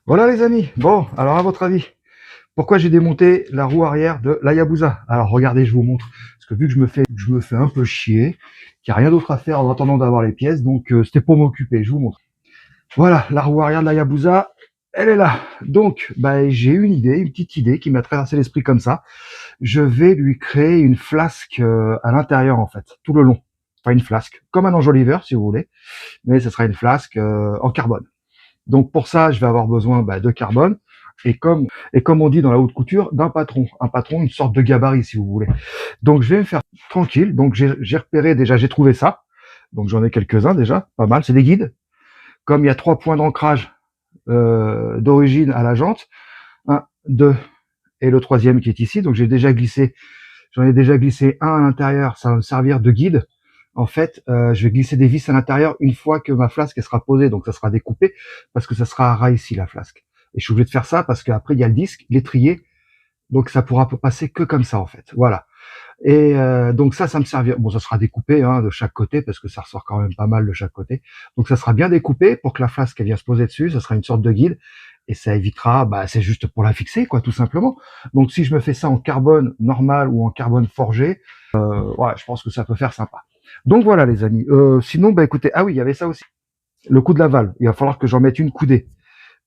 Voilà les amis, bon, alors à votre avis, pourquoi j'ai démonté la roue arrière de l'Hayabusa? Alors regardez, je vous montre, parce que vu que je me fais un peu chier, qu'il n'y a rien d'autre à faire en attendant d'avoir les pièces, donc c'était pour m'occuper, je vous montre. Voilà, la roue arrière de l'Hayabusa, elle est là. Donc, bah, j'ai une petite idée qui m'a traversé l'esprit comme ça. Je vais lui créer une flasque à l'intérieur en fait, tout le long. Enfin une flasque, comme un enjoliveur si vous voulez, mais ce sera une flasque en carbone. Donc pour ça, je vais avoir besoin de carbone et comme on dit dans la haute couture, d'un patron. Un patron, une sorte de gabarit si vous voulez. Donc je vais me faire tranquille. Donc j'ai repéré déjà, j'ai trouvé ça. Donc j'en ai quelques-uns déjà, pas mal. C'est des guides. Comme il y a 3 points d'ancrage d'origine à la jante, un, deux et le troisième qui est ici. Donc j'en ai déjà glissé un à l'intérieur. Ça va me servir de guide. En fait, je vais glisser des vis à l'intérieur une fois que ma flasque elle sera posée, donc ça sera découpé parce que ça sera à ras ici la flasque. Et je suis obligé de faire ça parce qu'après il y a le disque, l'étrier, donc ça pourra passer que comme ça en fait. Voilà. Et donc ça me servira. Bon, ça sera découpé de chaque côté parce que ça ressort quand même pas mal de chaque côté. Donc ça sera bien découpé pour que la flasque elle vienne se poser dessus. Ça sera une sorte de guide et ça évitera. C'est juste pour la fixer quoi, tout simplement. Donc si je me fais ça en carbone normal ou en carbone forgé, ouais, je pense que ça peut faire sympa. Donc voilà les amis. Sinon, écoutez, ah oui, il y avait ça aussi. Le coup de la valve. Il va falloir que j'en mette une coudée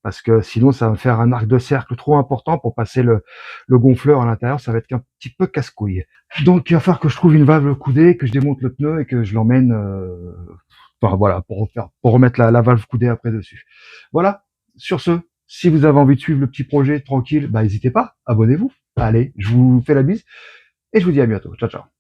parce que sinon ça va me faire un arc de cercle trop important pour passer le gonfleur à l'intérieur, ça va être un petit peu casse-couille. Donc il va falloir que je trouve une valve coudée, que je démonte le pneu et que je l'emmène, enfin voilà, pour remettre la valve coudée après dessus. Voilà. Sur ce, si vous avez envie de suivre le petit projet tranquille, n'hésitez pas, abonnez-vous. Allez, je vous fais la bise et je vous dis à bientôt. Ciao ciao.